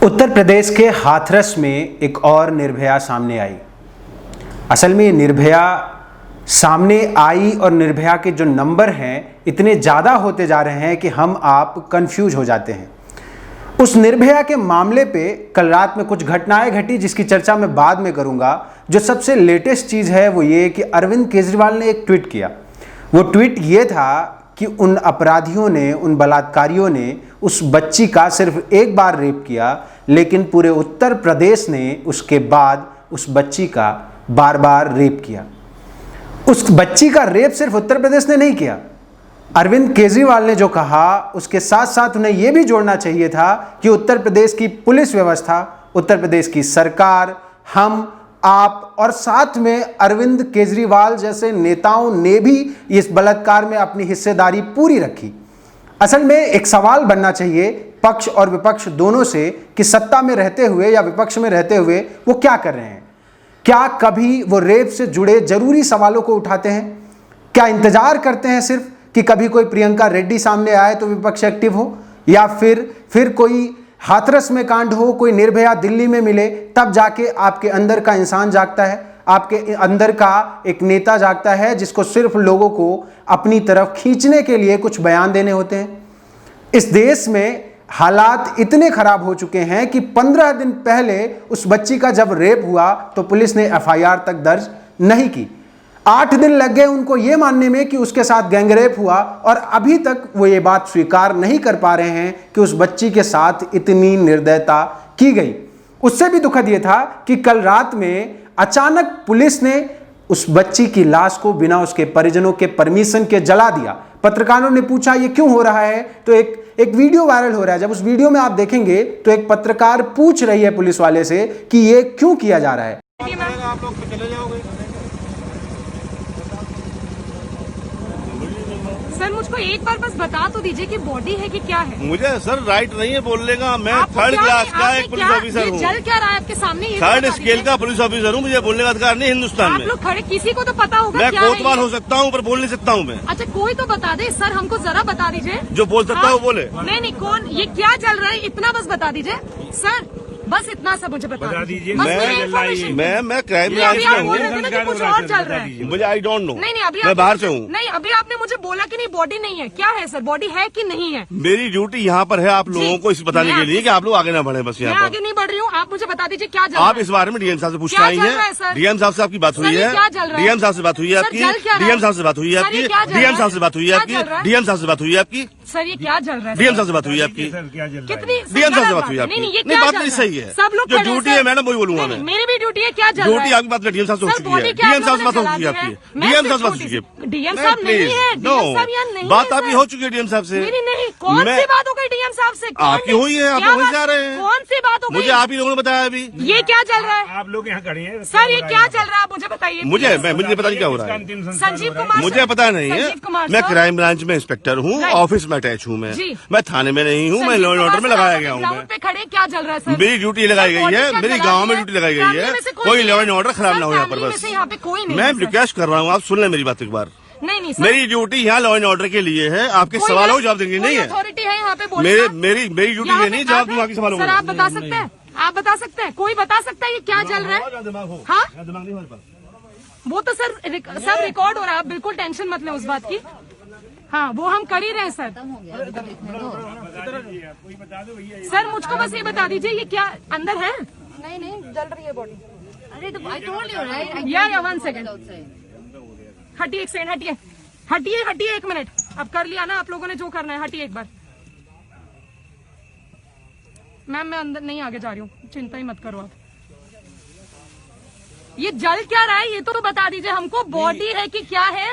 उत्तर प्रदेश के हाथरस में एक और निर्भया सामने आई। असल में निर्भया सामने आई और निर्भया के जो नंबर हैं इतने ज़्यादा होते जा रहे हैं कि हम आप कंफ्यूज हो जाते हैं। उस निर्भया के मामले पे कल रात में कुछ घटनाएं घटी जिसकी चर्चा मैं बाद में करूंगा। जो सबसे लेटेस्ट चीज़ है वो ये कि अरविंद केजरीवाल ने एक ट्वीट किया। वो ट्वीट ये था कि उन अपराधियों ने, उन बलात्कारियों ने उस बच्ची का सिर्फ एक बार रेप किया, लेकिन पूरे उत्तर प्रदेश ने उसके बाद उस बच्ची का बार बार रेप किया। उस बच्ची का रेप सिर्फ उत्तर प्रदेश ने नहीं किया। अरविंद केजरीवाल ने जो कहा उसके साथ साथ उन्हें यह भी जोड़ना चाहिए था कि उत्तर प्रदेश की पुलिस व्यवस्था, उत्तर प्रदेश की सरकार, हम, आप और साथ में अरविंद केजरीवाल जैसे नेताओं ने भी इस बलात्कार में अपनी हिस्सेदारी पूरी रखी। असल में एक सवाल बनना चाहिए पक्ष और विपक्ष दोनों से कि सत्ता में रहते हुए या विपक्ष में रहते हुए वो क्या कर रहे हैं। क्या कभी वो रेप से जुड़े जरूरी सवालों को उठाते हैं? क्या इंतजार करते हैं सिर्फ कि कभी कोई प्रियंका रेड्डी सामने आए तो विपक्ष एक्टिव हो, या फिर कोई हाथरस में कांड हो, कोई निर्भया दिल्ली में मिले, तब जाके आपके अंदर का इंसान जागता है, आपके अंदर का एक नेता जागता है जिसको सिर्फ लोगों को अपनी तरफ खींचने के लिए कुछ बयान देने होते हैं। इस देश में हालात इतने खराब हो चुके हैं कि 15 दिन पहले उस बच्ची का जब रेप हुआ तो पुलिस ने एफआईआर तक दर्ज नहीं की। 8 दिन लग गए उनको ये मानने में कि उसके साथ गैंगरेप हुआ, और अभी तक वो ये बात स्वीकार नहीं कर पा रहे हैं कि उस बच्ची के साथ इतनी निर्दयता की गई। उससे भी दुखद ये था कि कल रात में अचानक पुलिस ने उस बच्ची की लाश को बिना उसके परिजनों के परमिशन के जला दिया। पत्रकारों ने पूछा ये क्यों हो रहा है, तो एक वीडियो वायरल हो रहा है। जब उस वीडियो में आप देखेंगे तो एक पत्रकार पूछ रही है पुलिस वाले से कि ये क्यों किया जा रहा है। आप लोग चले जाओगे? सर मुझको एक बार बस बता तो दीजिए कि बॉडी है कि क्या है। मुझे सर राइट नहीं है बोलने का। मैं थर्ड क्लास का एक पुलिस ऑफिसर हूँ। जल क्या रहा है आपके सामने? थर्ड स्केल का पुलिस ऑफिसर हूँ। मुझे बोलने का अधिकार नहीं हिंदुस्तान में। आप लोग खड़े, किसी को तो पता होगा मैं क्या है। कोतवाल हो सकता हूँ पर बोल नहीं सकता हूँ मैं। अच्छा कोई तो बता दे सर, हमको जरा बता दीजिए। जो बोल सकता है वो बोले। नहीं कौन, ये क्या चल रहा है इतना बस बता दीजिए सर, बस इतना सब मुझे बता दीजिए। मैं क्राइम ब्रांच में हूँ। कुछ और चल रहा है मुझे आई डोंट नो। नहीं अभी मैं बाहर से हूँ। नहीं अभी आपने मुझे बोला कि नहीं बॉडी नहीं है। क्या है सर, बॉडी है कि नहीं है? मेरी ड्यूटी यहाँ पर है आप लोगों को इस बताने के लिए कि आप लोग आगे ना बढ़े। बस मैं यहाँ आगे नहीं बढ़ रही हूँ, आप मुझे बता दीजिए क्या चल रहा है। आप इस बारे में डीएम साहब से पूछना आई है। डीएम साहब से आपकी बात हुई है? डीएम साहब से बात हुई है आपकी? डीएम साहब से बात हुई है आपकी? डीएम साहब से बात हुई है आपकी? डीएम साहब से बात हुई है आपकी? सर ये क्या चल रहा है? डीएम साहब से बात हुई है आपकी? कितनी डीएम साहब से बात हुई है आपकी? नहीं बात नहीं सही है। सब लोग जो ड्यूटी है मैडम वही बोलूंगा मैं। मेरी भी ड्यूटी है। क्या चल रहा है? ड्यूटी आपकी बात डीएम साहब से हो चुकी है। डीएम साहब से बात हो चुकी है आपकी। डीएम साहब से बात हो चुकी है। डीएम साहब नहीं है। नो बात आपकी हो चुकी है डीएम साहब से। मेरी नहीं। कौन सी बात हो गई डीएम साहब से? आपकी हुई है, आप वहीं जा रहे हैं। कौन सी बात हो गई? मुझे आप ही लोगों ने बताया अभी। ये क्या चल रहा है? आप लोग यहाँ खड़े हैं सर, ये क्या चल रहा है आप मुझे बताइए। मुझे पता नहीं क्या हो रहा है। संजीव कुमार, मुझे पता नहीं है। मैं क्राइम ब्रांच में इंस्पेक्टर हूँ, ऑफिस में अटैच हूँ। मैं थाने में नहीं हूँ, मैं लॉ एंड ऑर्डर में लगाया गया हूँ। पे खड़े क्या चल रहा है सर? मेरी ड्यूटी लगाई गई है, मेरी गाँव में ड्यूटी लगाई गई है। कोई लॉ एंड ऑर्डर खराब ना हो यहाँ पर। बस यहाँ पे कोई नहीं। मैं रिक्वेस्ट कर रहा हूँ, आप सुन लें मेरी बात एक बार। नहीं सर, मेरी ड्यूटी यहाँ लॉ एंड ऑर्डर के लिए है। आपके सवालों को जवाब देंगे नहीं है। अथॉरिटी है यहाँ पे मेरी ड्यूटी ये नहीं जवाब दूंगा आपके सवालों को। सर आप बता सकते हैं? आप बता सकते हैं? कोई बता सकता है ये क्या चल रहा है? हाँ वो तो सर सब रिकॉर्ड हो रहा है, आप बिल्कुल टेंशन मत लें उस बात की। हाँ वो हम कर ही रहे हैं सर। सर मुझको बस ये बता दीजिए ये क्या अंदर है? नहीं जल रही है बॉडी। अरे तो आई टोल्ड यू राइट। या 1 सेकंड हटिए, एक सेकंड हटिए 1 मिनट। अब कर लिया ना आप लोगों ने जो करना है, हटिए एक बार। मैम मैं अंदर नहीं आगे जा रही हूँ, चिंता ही मत करो आप। ये जल क्या रहा है ये तो बता दीजिए हमको। बॉडी है कि क्या है?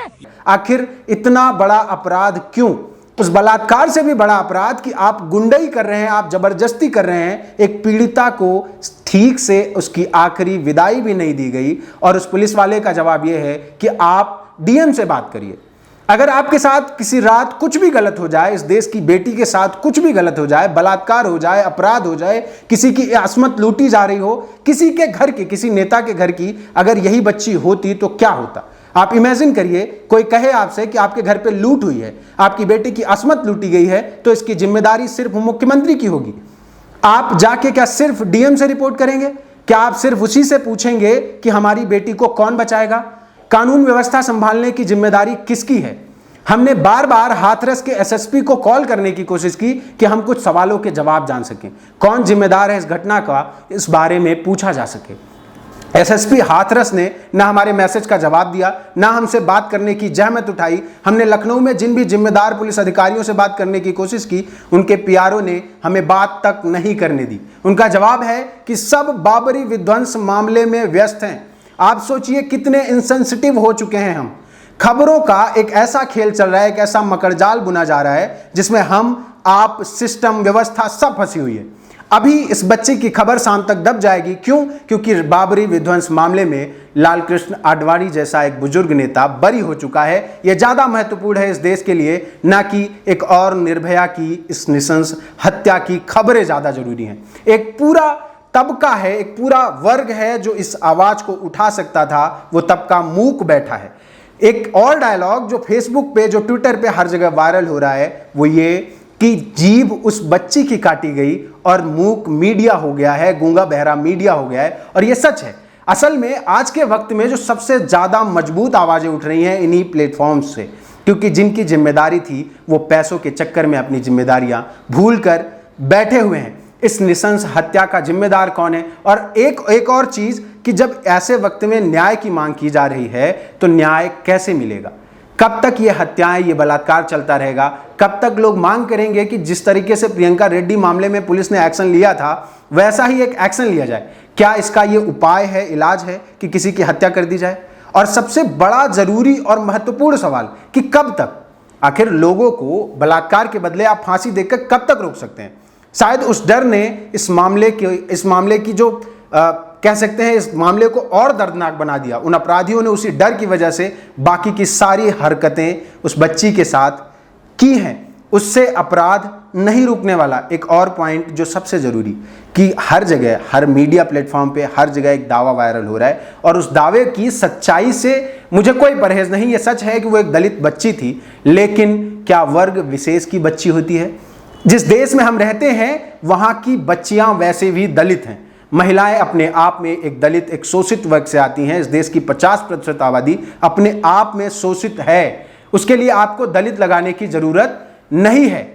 आखिर इतना बड़ा अपराध क्यों? उस बलात्कार से भी बड़ा अपराध कि आप गुंडई कर रहे हैं, आप जबरदस्ती कर रहे हैं। एक पीड़िता को ठीक से उसकी आखिरी विदाई भी नहीं दी गई, और उस पुलिस वाले का जवाब यह है कि आप डीएम से बात करिए। अगर आपके साथ किसी रात कुछ भी गलत हो जाए, इस देश की बेटी के साथ कुछ भी गलत हो जाए, बलात्कार हो जाए, अपराध हो जाए, किसी की असमत लूटी जा रही हो, किसी के घर की, किसी नेता के घर की अगर यही बच्ची होती तो क्या होता? आप इमेजिन करिए, कोई कहे आपसे कि आपके घर पे लूट हुई है, आपकी बेटी की असमत लूटी गई है, तो इसकी जिम्मेदारी सिर्फ मुख्यमंत्री की होगी। आप जाके क्या सिर्फ डीएम से रिपोर्ट करेंगे? क्या आप सिर्फ उसी से पूछेंगे कि हमारी बेटी को कौन बचाएगा? कानून व्यवस्था संभालने की जिम्मेदारी किसकी है? हमने बार बार हाथरस के एसएसपी को कॉल करने की कोशिश की कि हम कुछ सवालों के जवाब जान सकें, कौन जिम्मेदार है इस घटना का, इस बारे में पूछा जा सके। एसएसपी हाथरस ने ना हमारे मैसेज का जवाब दिया, ना हमसे बात करने की जहमत उठाई। हमने लखनऊ में जिन भी जिम्मेदार पुलिस अधिकारियों से बात करने की कोशिश की, उनके पीआरओ ने हमें बात तक नहीं करने दी। उनका जवाब है कि सब बाबरी विध्वंस मामले में व्यस्त हैं। आप सोचिए कितने इनसेंसिटिव हो चुके हैं हम। खबरों का एक ऐसा खेल चल रहा है, एक ऐसा मकड़जाल बुना जा रहा है जिसमें हम, आप, सिस्टम, व्यवस्था सब फंसी हुई है। अभी इस बच्चे की खबर शाम तक दब जाएगी। क्यों? क्योंकि बाबरी विध्वंस मामले में लालकृष्ण आडवाणी जैसा एक बुजुर्ग नेता बरी हो चुका है। यह ज्यादा महत्वपूर्ण है इस देश के लिए, ना कि एक और निर्भया की इस नृशंस हत्या की खबरें ज्यादा जरूरी हैं। एक पूरा तबका है, एक पूरा वर्ग है जो इस आवाज को उठा सकता था, वो तबका मूक बैठा है। एक और डायलॉग जो फेसबुक पे, जो ट्विटर पे हर जगह वायरल हो रहा है, वो ये कि जीभ उस बच्ची की काटी गई और मूक मीडिया हो गया है, गूंगा बहरा मीडिया हो गया है। और ये सच है। असल में आज के वक्त में जो सबसे ज्यादा मजबूत आवाजें उठ रही हैं इन्हीं प्लेटफॉर्म्स से, क्योंकि जिनकी जिम्मेदारी थी वो पैसों के चक्कर में अपनी जिम्मेदारियां भूल कर बैठे हुए हैं। इस नृशंस हत्या का जिम्मेदार कौन है? और एक और चीज कि जब ऐसे वक्त में न्याय की मांग की जा रही है तो न्याय कैसे मिलेगा? कब तक ये हत्याएं, ये बलात्कार चलता रहेगा? कब तक लोग मांग करेंगे कि जिस तरीके से प्रियंका रेड्डी मामले में पुलिस ने एक्शन लिया था वैसा ही एक एक्शन लिया जाए? क्या इसका ये उपाय है, इलाज है कि किसी की हत्या कर दी जाए? और सबसे बड़ा जरूरी और महत्वपूर्ण सवाल कि कब तक? आखिर लोगों को बलात्कार के बदले आप फांसी देकर कब तक रोक सकते हैं? शायद उस डर ने इस मामले की जो कह सकते हैं इस मामले को और दर्दनाक बना दिया। उन अपराधियों ने उसी डर की वजह से बाकी की सारी हरकतें उस बच्ची के साथ की हैं। उससे अपराध नहीं रुकने वाला। एक और पॉइंट जो सबसे जरूरी, कि हर जगह, हर मीडिया प्लेटफॉर्म पे हर जगह एक दावा वायरल हो रहा है और उस दावे की सच्चाई से मुझे कोई परहेज नहीं। ये सच है कि वो एक दलित बच्ची थी, लेकिन क्या वर्ग विशेष की बच्ची होती है? जिस देश में हम रहते हैं वहां की बच्चियां वैसे भी दलित हैं। महिलाएं अपने आप में एक दलित, एक शोषित वर्ग से आती हैं। इस देश की 50% आबादी अपने आप में शोषित है। उसके लिए आपको दलित लगाने की जरूरत नहीं है।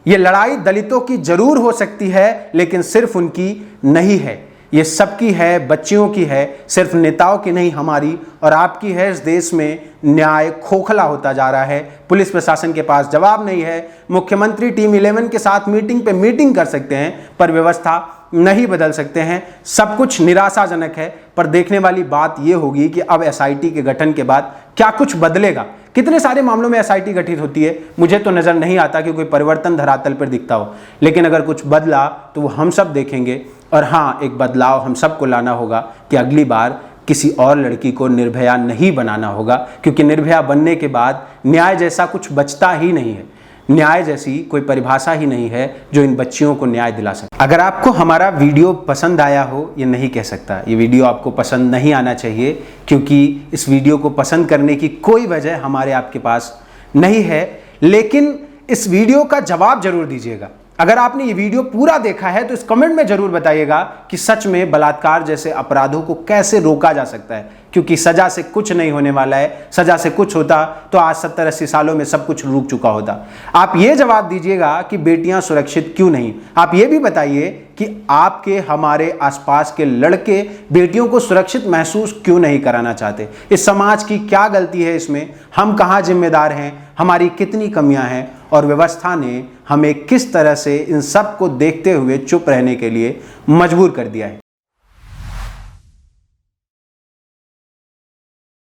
यह लड़ाई दलितों की जरूर हो सकती है, लेकिन सिर्फ उनकी नहीं है, ये सबकी है, बच्चियों की है, सिर्फ नेताओं की नहीं, हमारी और आपकी है। इस देश में न्याय खोखला होता जा रहा है। पुलिस प्रशासन के पास जवाब नहीं है। मुख्यमंत्री टीम 11 के साथ मीटिंग पे मीटिंग कर सकते हैं, पर व्यवस्था नहीं बदल सकते हैं। सब कुछ निराशाजनक है। पर देखने वाली बात यह होगी कि अब एसआईटी के गठन के बाद क्या कुछ बदलेगा। कितने सारे मामलों में एसआईटी गठित होती है, मुझे तो नजर नहीं आता कि कोई परिवर्तन धरातल पर दिखता हो, लेकिन अगर कुछ बदला तो वो हम सब देखेंगे। और हाँ, एक बदलाव हम सबको लाना होगा कि अगली बार किसी और लड़की को निर्भया नहीं बनाना होगा, क्योंकि निर्भया बनने के बाद न्याय जैसा कुछ बचता ही नहीं है। न्याय जैसी कोई परिभाषा ही नहीं है जो इन बच्चियों को न्याय दिला सके। अगर आपको हमारा वीडियो पसंद आया हो, ये नहीं कह सकता, ये वीडियो आपको पसंद नहीं आना चाहिए, क्योंकि इस वीडियो को पसंद करने की कोई वजह हमारे आपके पास नहीं है। लेकिन इस वीडियो का जवाब जरूर दीजिएगा। अगर आपने ये वीडियो पूरा देखा है तो इस कमेंट में जरूर बताइएगा कि सच में बलात्कार जैसे अपराधों को कैसे रोका जा सकता है, क्योंकि सजा से कुछ नहीं होने वाला है। सजा से कुछ होता तो आज 70-80 सालों में सब कुछ रुक चुका होता। आप ये जवाब दीजिएगा कि बेटियां सुरक्षित क्यों नहीं। आप ये भी बताइए कि आपके, हमारे आसपास के लड़के बेटियों को सुरक्षित महसूस क्यों नहीं कराना चाहते। इस समाज की क्या गलती है इसमें? हम कहाँ जिम्मेदार हैं? हमारी कितनी कमियां हैं? और व्यवस्था ने हमें किस तरह से इन सब को देखते हुए चुप रहने के लिए मजबूर कर दिया है।